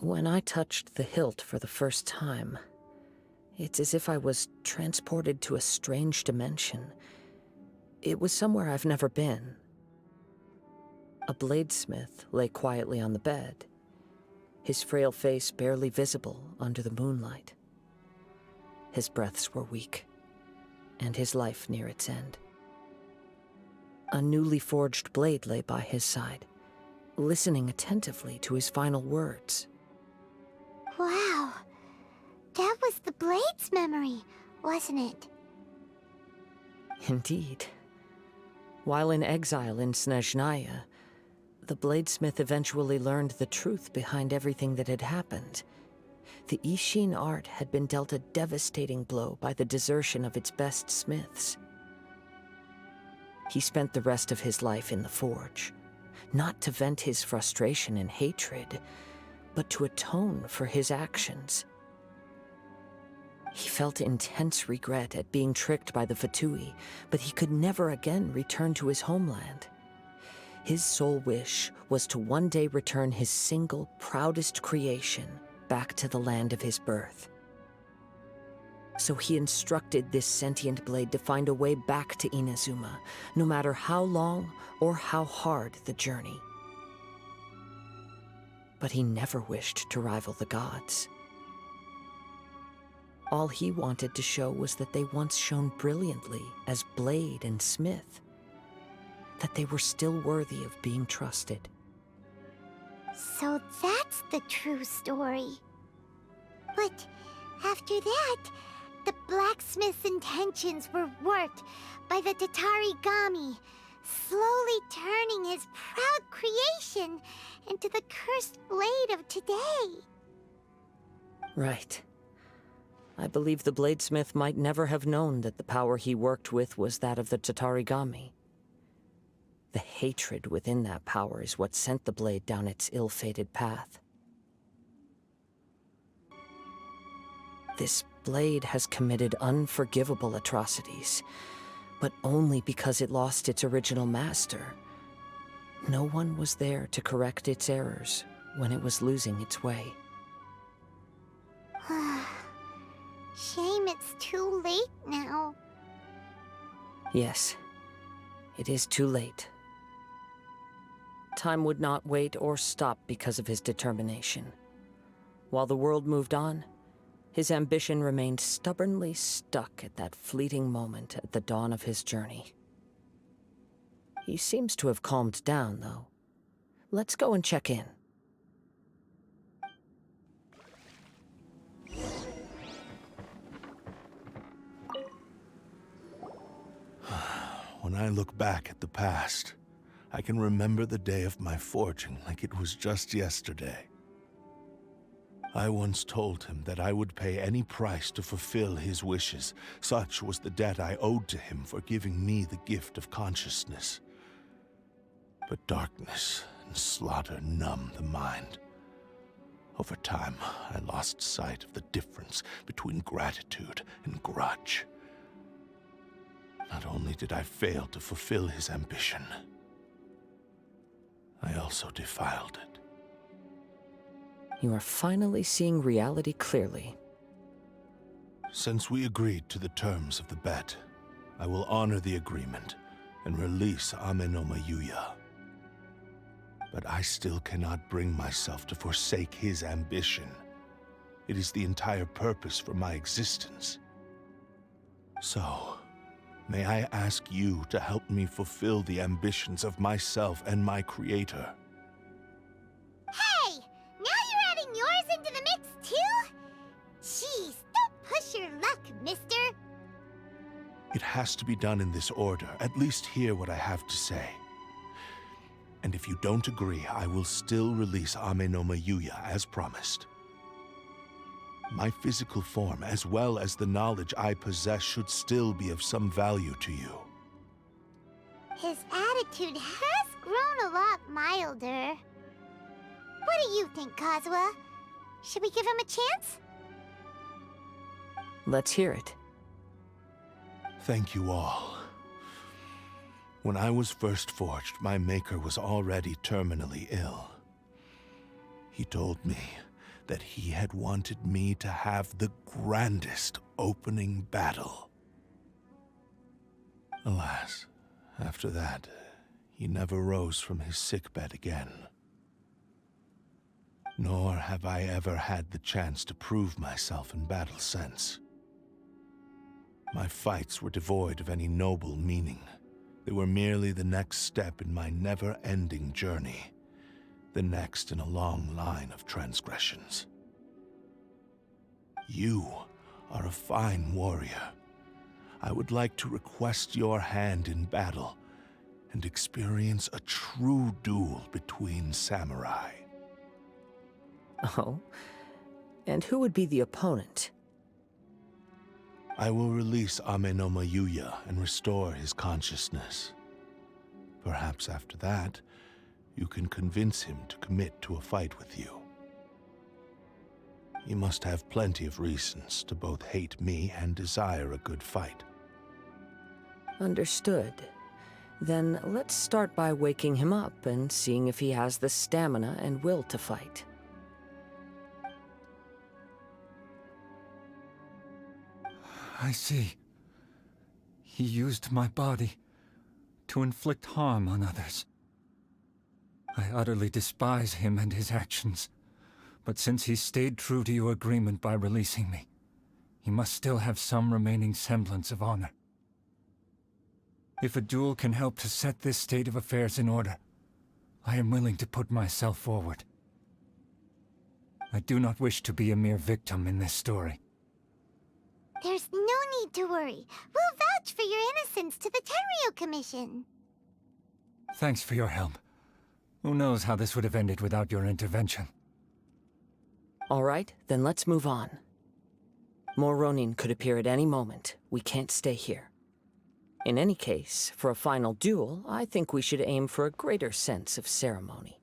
When I touched the hilt for the first time, it's as if I was transported to a strange dimension. It was somewhere I've never been. A bladesmith lay quietly on the bed, his frail face barely visible under the moonlight. His breaths were weak, and his life near its end. A newly forged blade lay by his side, listening attentively to his final words. Wow, that was the blade's memory, wasn't it? Indeed. While in exile in Snezhnaya, the bladesmith eventually learned the truth behind everything that had happened. The Ishin art had been dealt a devastating blow by the desertion of its best smiths. He spent the rest of his life in the forge, not to vent his frustration and hatred, but to atone for his actions. He felt intense regret at being tricked by the Fatui, but he could never again return to his homeland. His sole wish was to one day return his single, proudest creation back to the land of his birth. So he instructed this sentient blade to find a way back to Inazuma, no matter how long or how hard the journey. But he never wished to rival the gods. All he wanted to show was that they once shone brilliantly as blade and smith, that they were still worthy of being trusted. So that's the true story. But after that, the blacksmith's intentions were warped by the Tatarigami, slowly turning his proud creation into the cursed blade of today. Right. I believe the bladesmith might never have known that the power he worked with was that of the Tatarigami. The hatred within that power is what sent the blade down its ill-fated path. This blade has committed unforgivable atrocities, but only because it lost its original master. No one was there to correct its errors when it was losing its way. Shame it's too late now. Yes, it is too late. Time would not wait or stop because of his determination. While the world moved on, his ambition remained stubbornly stuck at that fleeting moment at the dawn of his journey. He seems to have calmed down, though. Let's go and check in. When I look back at the past, I can remember the day of my forging like it was just yesterday. I once told him that I would pay any price to fulfill his wishes. Such was the debt I owed to him for giving me the gift of consciousness. But darkness and slaughter numb the mind. Over time, I lost sight of the difference between gratitude and grudge. Not only did I fail to fulfill his ambition, I also defiled it. You are finally seeing reality clearly. Since we agreed to the terms of the bet, I will honor the agreement and release Amenoma Yuya. But I still cannot bring myself to forsake his ambition. It is the entire purpose for my existence. So, may I ask you to help me fulfill the ambitions of myself and my creator? Hey! Now you're adding yours into the mix, too? Jeez, don't push your luck, mister. It has to be done in this order. At least hear what I have to say. And if you don't agree, I will still release Amenoma Yuya as promised. My physical form, as well as the knowledge I possess, should still be of some value to you. His attitude has grown a lot milder. What do you think, Kazuha? Should we give him a chance? Let's hear it. Thank you all. When I was first forged, my maker was already terminally ill. He told me that he had wanted me to have the grandest opening battle. Alas, after that, he never rose from his sickbed again. Nor have I ever had the chance to prove myself in battle since. My fights were devoid of any noble meaning. They were merely the next step in my never-ending journey, the next in a long line of transgressions. You are a fine warrior. I would like to request your hand in battle and experience a true duel between samurai. Oh? And who would be the opponent? I will release Amenoma Yuya and restore his consciousness. Perhaps after that, you can convince him to commit to a fight with you. He must have plenty of reasons to both hate me and desire a good fight. Understood. Then let's start by waking him up and seeing if he has the stamina and will to fight. I see. He used my body to inflict harm on others. I utterly despise him and his actions, but since he stayed true to your agreement by releasing me, he must still have some remaining semblance of honor. If a duel can help to set this state of affairs in order, I am willing to put myself forward. I do not wish to be a mere victim in this story. There's no need to worry. We'll vouch for your innocence to the Tenryo Commission. Thanks for your help. Who knows how this would have ended without your intervention? All right, then let's move on. More Ronin could appear at any moment. We can't stay here. In any case, for a final duel, I think we should aim for a greater sense of ceremony.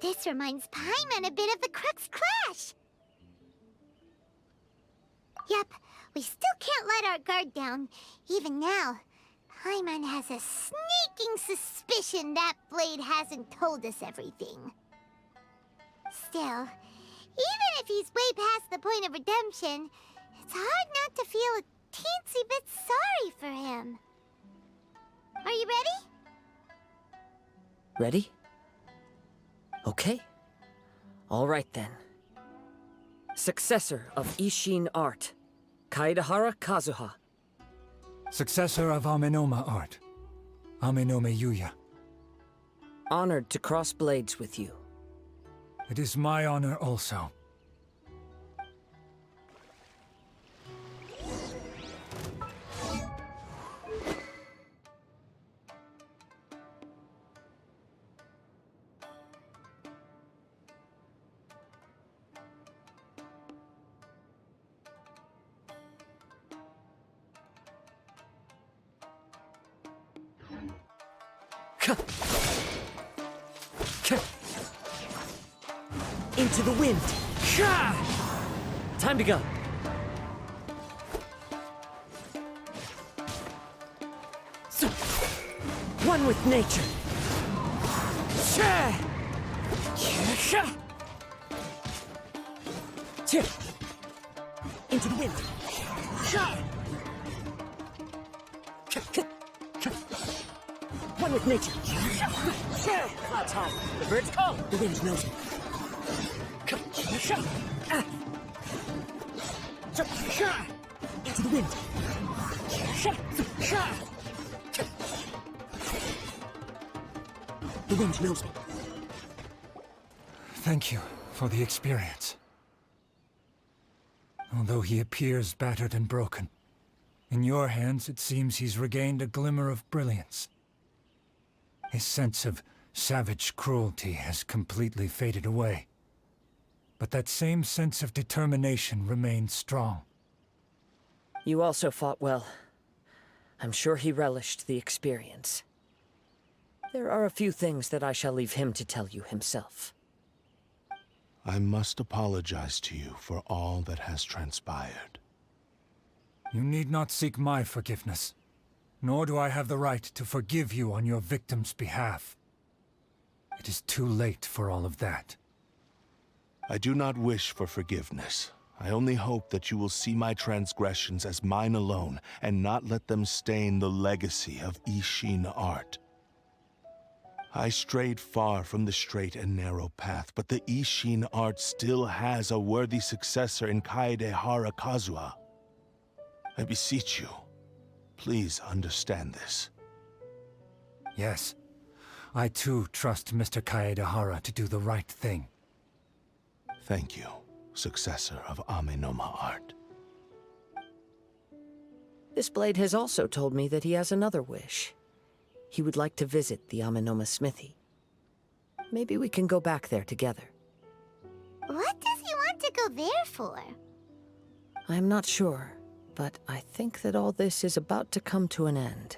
This reminds Paimon a bit of the Crux Clash. Yep, we still can't let our guard down. Even now, Paimon has a sneaking suspicion that Blade hasn't told us everything. Still, even if he's way past the point of redemption, it's hard not to feel a teensy bit sorry for him. Are you ready? Ready? Okay. All right then. Successor of Ishin Art, Kaedahara Kazuha. Successor of Amenoma Art, Amenoma Yuya. Honored to cross blades with you. It is my honor also. Into the wind! Time to go! One with nature! Into the wind! One with nature! Clouds high, the birds call, the wind knows it. Into the wind! The wind knows me. Thank you for the experience. Although he appears battered and broken, in your hands it seems he's regained a glimmer of brilliance. His sense of savage cruelty has completely faded away. But that same sense of determination remains strong. You also fought well. I'm sure he relished the experience. There are a few things that I shall leave him to tell you himself. I must apologize to you for all that has transpired. You need not seek my forgiveness, nor do I have the right to forgive you on your victim's behalf. It is too late for all of that. I do not wish for forgiveness. I only hope that you will see my transgressions as mine alone, and not let them stain the legacy of Ishin art. I strayed far from the straight and narrow path, but the Ishin art still has a worthy successor in Kaedehara Kazuha. I beseech you, please understand this. Yes, I too trust Mr. Kaedehara to do the right thing. Thank you, successor of Amenoma art. This blade has also told me that he has another wish. He would like to visit the Amenoma smithy. Maybe we can go back there together. What does he want to go there for? I'm not sure, but I think that all this is about to come to an end.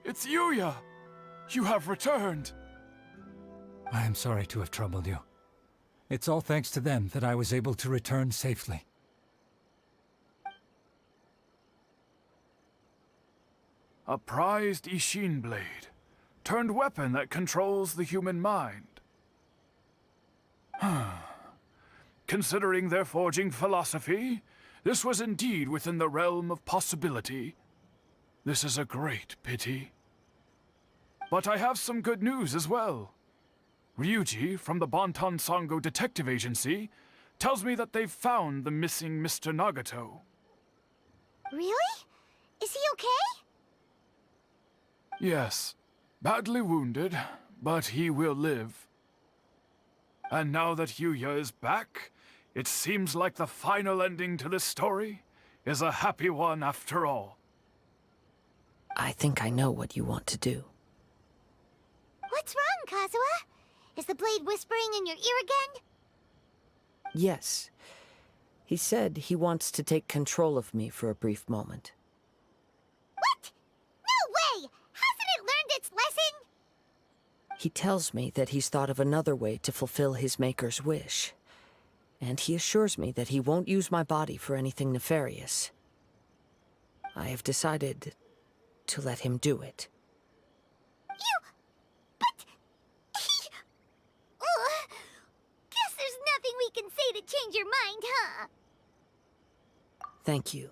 It's Yuya! You have returned! I am sorry to have troubled you. It's all thanks to them that I was able to return safely. A prized Ishin blade, turned weapon that controls the human mind. Considering their forging philosophy, this was indeed within the realm of possibility. This is a great pity. But I have some good news as well. Ryuji, from the Bonton Sango Detective Agency, tells me that they've found the missing Mr. Nagato. Really? Is he okay? Yes, badly wounded, but he will live. And now that Yuya is back, it seems like the final ending to this story is a happy one after all. I think I know what you want to do. What's wrong, Kazuha? Is the blade whispering in your ear again? Yes. He said he wants to take control of me for a brief moment. What? No way! Hasn't it learned its lesson? He tells me that he's thought of another way to fulfill his maker's wish. And he assures me that he won't use my body for anything nefarious. I have decided to let him do it. But... Guess there's nothing we can say to change your mind, huh? Thank you.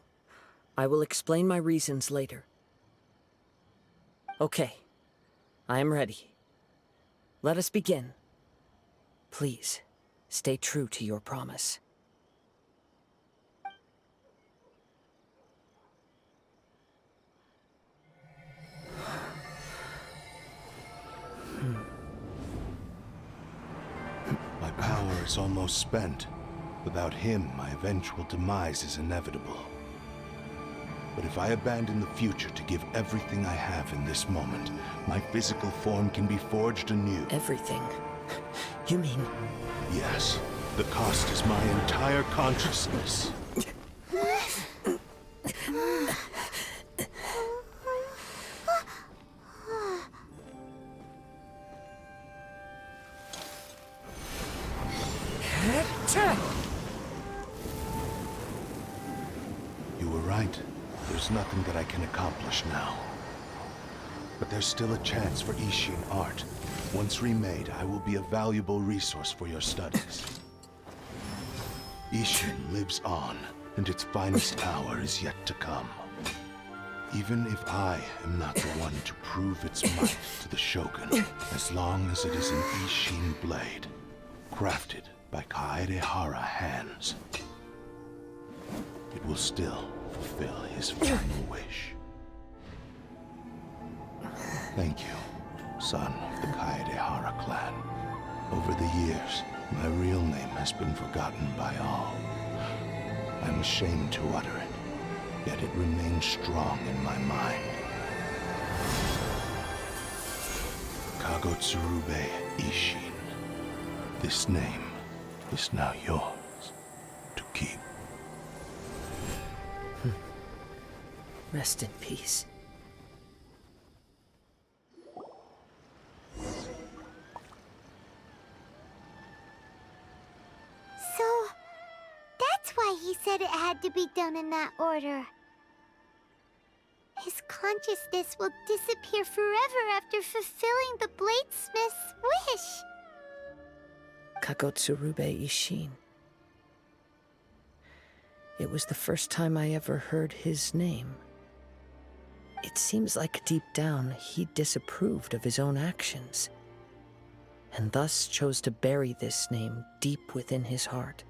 I will explain my reasons later. Okay. I am ready. Let us begin. Please, stay true to your promise. My power is almost spent. Without him, my eventual demise is inevitable. But if I abandon the future to give everything I have in this moment, my physical form can be forged anew. Everything? You mean... Yes. The cost is my entire consciousness. You were right. There's nothing that I can accomplish now. But there's still a chance for Ishin art. Once remade, I will be a valuable resource for your studies. Ishin lives on, and its finest hour is yet to come. Even if I am not the one to prove its might to the Shogun, as long as it is an Ishin blade, crafted by Kaedehara hands, it will still fulfill his final wish. Thank you, son of the Kaedehara clan. Over the years, my real name has been forgotten by all. I'm ashamed to utter it, yet it remains strong in my mind. Kagotsurube Ishin. This name is now yours to keep. Rest in peace. to be done in that order. His consciousness will disappear forever after fulfilling the bladesmith's wish. Kagotsurube Ishin. It was the first time I ever heard his name. It seems like deep down he disapproved of his own actions, and thus chose to bury this name deep within his heart.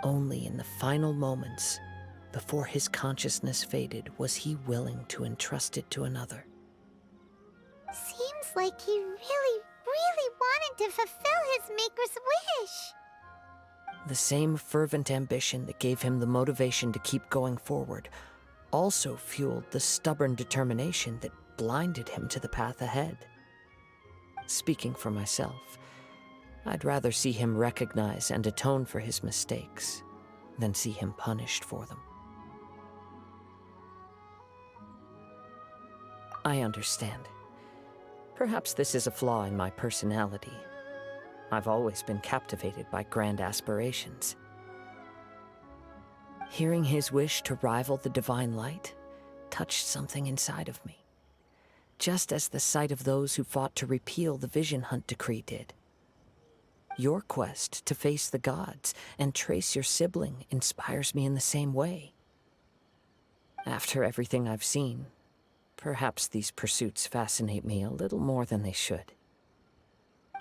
Only in the final moments, before his consciousness faded, was he willing to entrust it to another. Seems like he really, really wanted to fulfill his maker's wish. The same fervent ambition that gave him the motivation to keep going forward also fueled the stubborn determination that blinded him to the path ahead. Speaking for myself, I'd rather see him recognize and atone for his mistakes than see him punished for them. I understand. Perhaps this is a flaw in my personality. I've always been captivated by grand aspirations. Hearing his wish to rival the divine light touched something inside of me, just as the sight of those who fought to repeal the Vision Hunt decree did. Your quest to face the gods and trace your sibling inspires me in the same way. After everything I've seen, perhaps these pursuits fascinate me a little more than they should.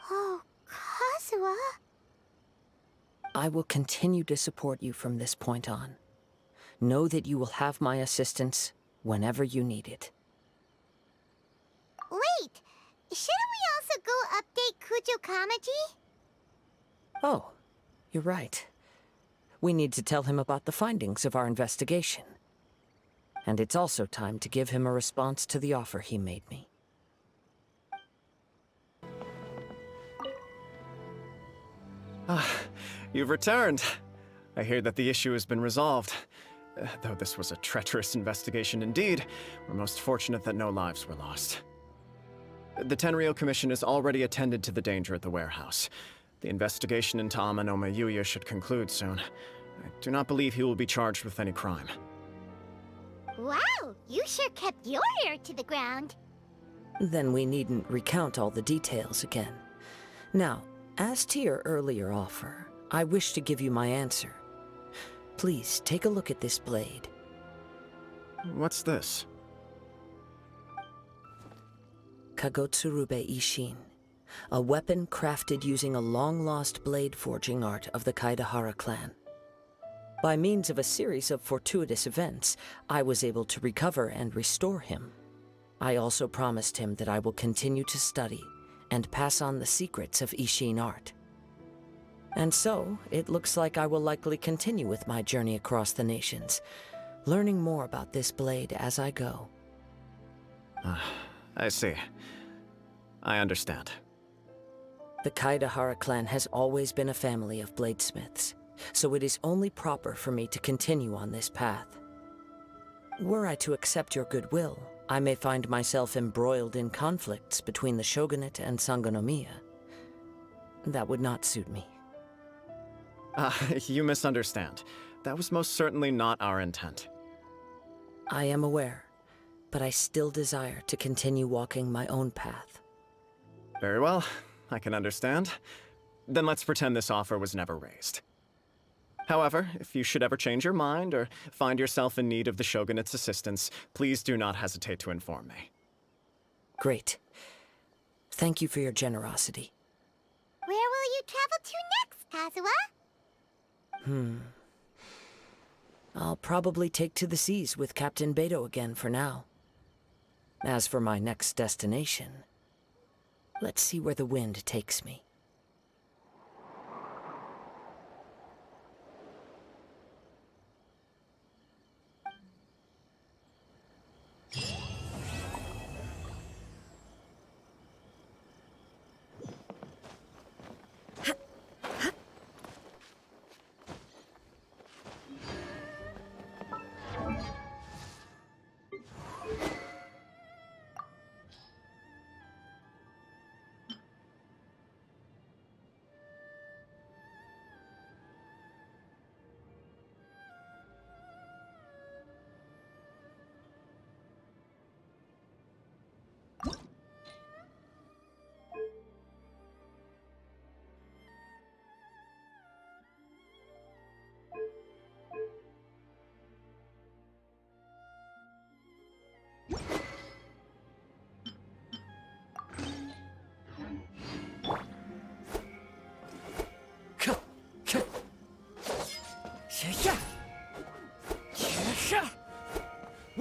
Oh, Kazuha. I will continue to support you from this point on. Know that you will have my assistance whenever you need it. Wait! Shouldn't we also go update Kujo Kamaji? Oh, you're right. We need to tell him about the findings of our investigation. And it's also time to give him a response to the offer he made me. You've returned. I hear that the issue has been resolved. Though this was a treacherous investigation indeed, we're most fortunate that no lives were lost. The Tenryou Commission has already attended to the danger at the warehouse. The investigation into Amanome Yuya should conclude soon. I do not believe he will be charged with any crime. Wow, you sure kept your ear to the ground. Then we needn't recount all the details again. Now, as to your earlier offer, I wish to give you my answer. Please take a look at this blade. What's this? Kagotsurube Ishin, a weapon crafted using a long-lost blade forging art of the Kaidahara clan. By means of a series of fortuitous events, I was able to recover and restore him. I also promised him that I will continue to study and pass on the secrets of Ishin art. And so, it looks like I will likely continue with my journey across the nations, learning more about this blade as I go. I see. I understand. The Kaidahara clan has always been a family of bladesmiths, so it is only proper for me to continue on this path. Were I to accept your goodwill, I may find myself embroiled in conflicts between the shogunate and Sangonomiya. That would not suit me. You misunderstand. That was most certainly not our intent. I am aware, but I still desire to continue walking my own path. Very well, I can understand. Then let's pretend this offer was never raised. However, if you should ever change your mind or find yourself in need of the Shogunate's assistance, please do not hesitate to inform me. Great. Thank you for your generosity. Where will you travel to next, Kazuha? I'll probably take to the seas with Captain Beto again for now. As for my next destination, let's see where the wind takes me.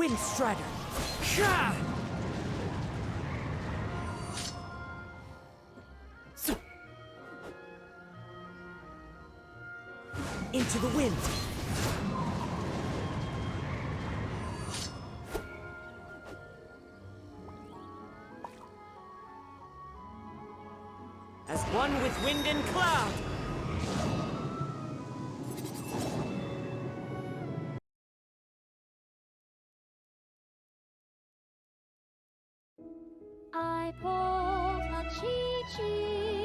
Wind Strider! Into the wind! As one with wind and cloud! I pulled a Chi-Chi